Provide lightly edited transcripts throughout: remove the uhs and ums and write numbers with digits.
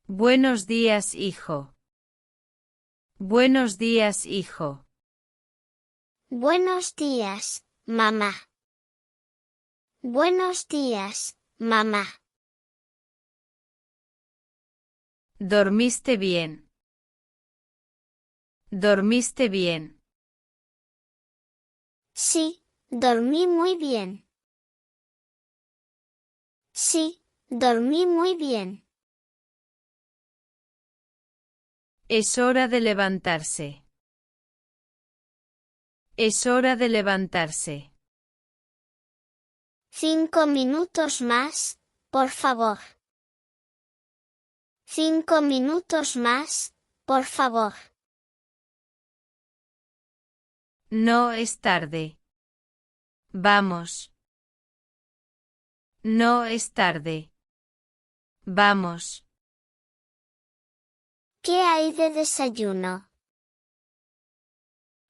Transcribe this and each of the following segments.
Buenos días, hijo. Buenos días, hijo. Buenos días, mamá. Buenos días, mamá. ¿Dormiste bien? ¿Dormiste bien? Sí, dormí muy bien. Sí, dormí muy bien. Es hora de levantarse. Es hora de levantarse. 5 minutos más, por favor. 5 minutos más, por favor. No es tarde. Vamos. No es tarde. Vamos. ¿Qué hay de desayuno?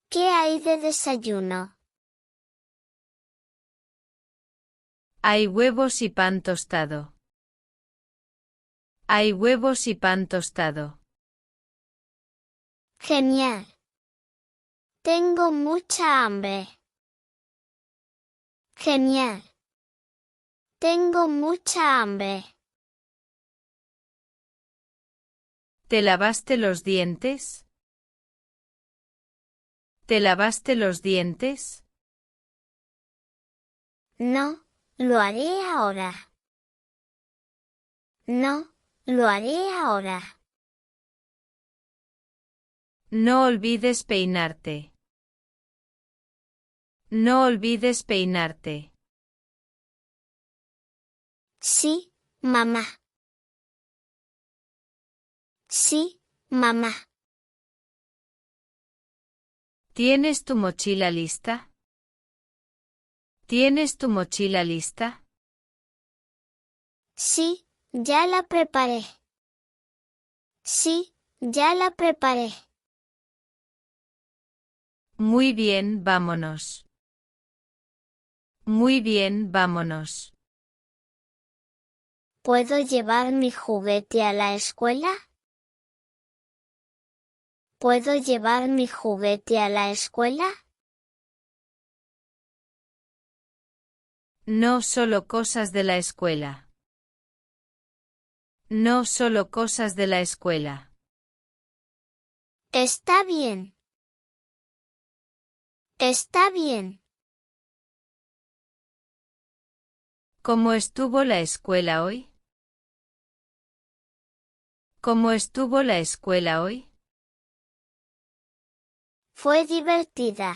¿Qué hay de desayuno? Hay huevos y pan tostado. Hay huevos y pan tostado. Genial. Tengo mucha hambre. Genial. Tengo mucha hambre. ¿Te lavaste los dientes? ¿Te lavaste los dientes? No, lo haré ahora. No, lo haré ahora. No olvides peinarte. No olvides peinarte. Sí, mamá. Sí, mamá. ¿Tienes tu mochila lista? ¿Tienes tu mochila lista? Sí, ya la preparé. Sí, ya la preparé. Muy bien, vámonos. Muy bien, vámonos. ¿Puedo llevar mi juguete a la escuela? ¿Puedo llevar mi juguete a la escuela? No solo cosas de la escuela. No solo cosas de la escuela. Está bien. Está bien. ¿Cómo estuvo la escuela hoy? ¿Cómo estuvo la escuela hoy? Fue divertida.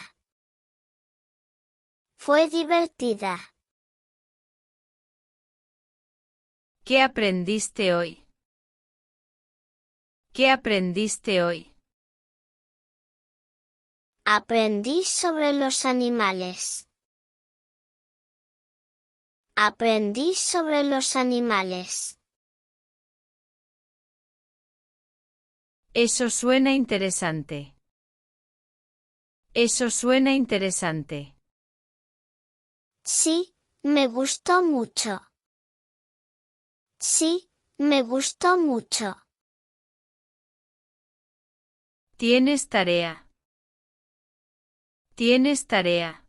Fue divertida. ¿Qué aprendiste hoy? ¿Qué aprendiste hoy? Aprendí sobre los animales. Aprendí sobre los animales. Eso suena interesante. Eso suena interesante. Sí, me gustó mucho. Sí, me gustó mucho. ¿Tienes tarea? ¿Tienes tarea?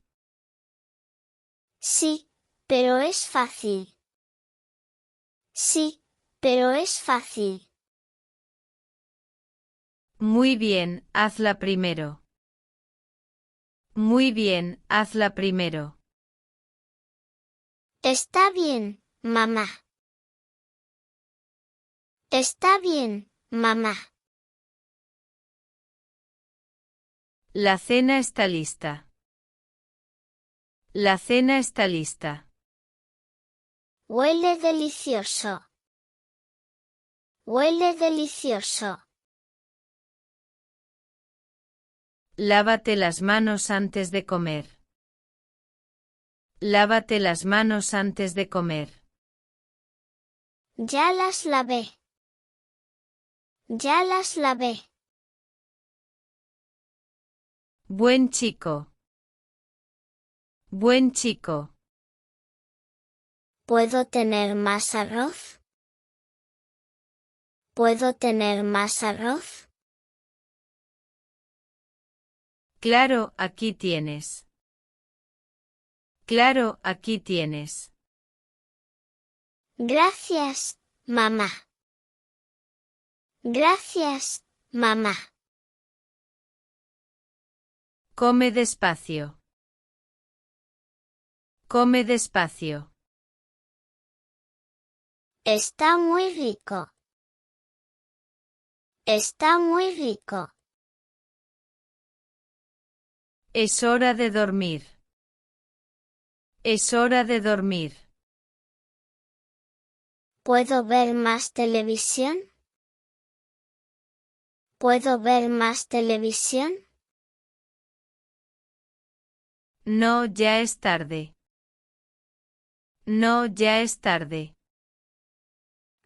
Sí, pero es fácil. Sí, pero es fácil. Muy bien, hazla primero. Muy bien, hazla primero. Está bien, mamá. Está bien, mamá. La cena está lista. La cena está lista. Huele delicioso. Huele delicioso. Lávate las manos antes de comer. Lávate las manos antes de comer. Ya las lavé. Ya las lavé. Buen chico. Buen chico. ¿Puedo tener más arroz? ¿Puedo tener más arroz? Claro, aquí tienes. Claro, aquí tienes. Gracias, mamá. Gracias, mamá. Come despacio. Come despacio. Está muy rico. Está muy rico. Es hora de dormir. Es hora de dormir. ¿Puedo ver más televisión? ¿Puedo ver más televisión? No, ya es tarde. No, ya es tarde.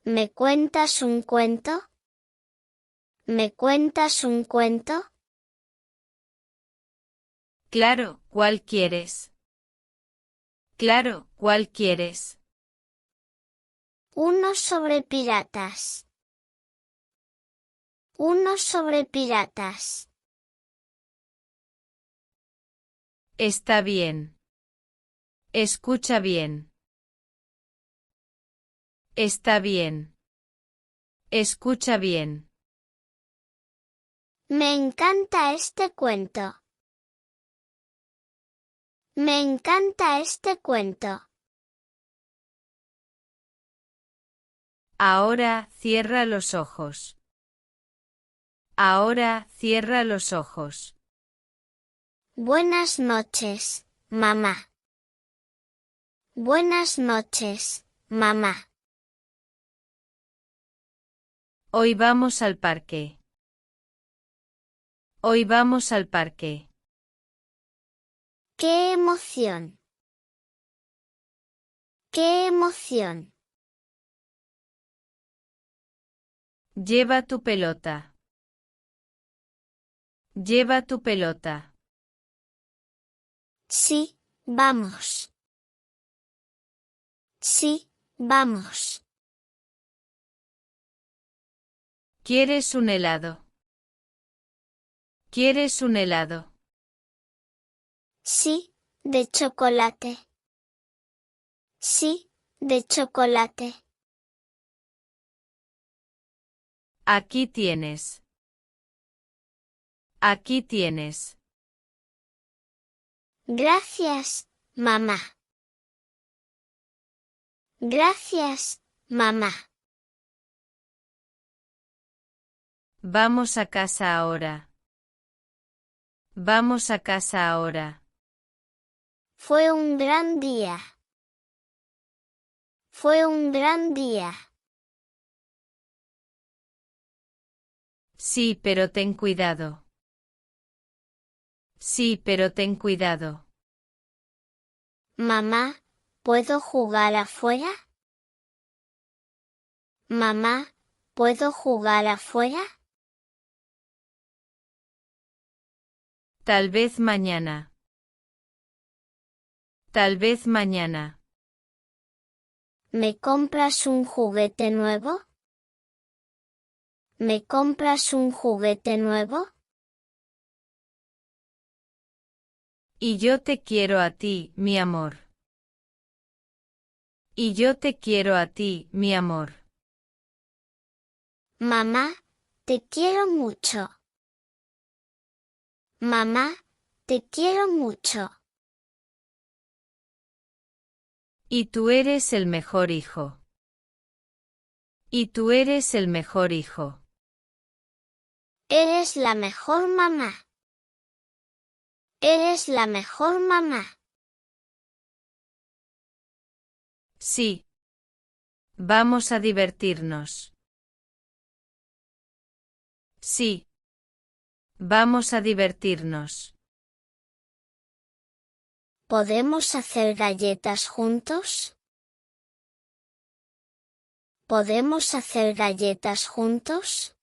¿Me cuentas un cuento? ¿Me cuentas un cuento? Claro, ¿cuál quieres? Claro, ¿cuál quieres? Uno sobre piratas. Uno sobre piratas. Está bien. Escucha bien. Está bien. Escucha bien. Me encanta este cuento. Me encanta este cuento. Ahora cierra los ojos. Ahora cierra los ojos. Buenas noches, mamá. Buenas noches, mamá. Hoy vamos al parque. Hoy vamos al parque. ¡Qué emoción! ¡Qué emoción! Lleva tu pelota. Lleva tu pelota. Sí, vamos. Sí, vamos. ¿Quieres un helado? ¿Quieres un helado? Sí, de chocolate. Sí, de chocolate. Aquí tienes. Aquí tienes. Gracias, mamá. Gracias, mamá. Vamos a casa ahora. Vamos a casa ahora. Fue un gran día. Fue un gran día. Sí, pero ten cuidado. Sí, pero ten cuidado. Mamá, ¿puedo jugar afuera? Mamá, ¿puedo jugar afuera? Tal vez mañana. Tal vez mañana. ¿Me compras un juguete nuevo? ¿Me compras un juguete nuevo? Y yo te quiero a ti, mi amor. Y yo te quiero a ti, mi amor. Mamá, te quiero mucho. Mamá, te quiero mucho. Y tú eres el mejor hijo. Y tú eres el mejor hijo. Eres la mejor mamá. Eres la mejor mamá. Sí. Vamos a divertirnos. Sí. Vamos a divertirnos. ¿Podemos hacer galletas juntos? ¿Podemos hacer galletas juntos?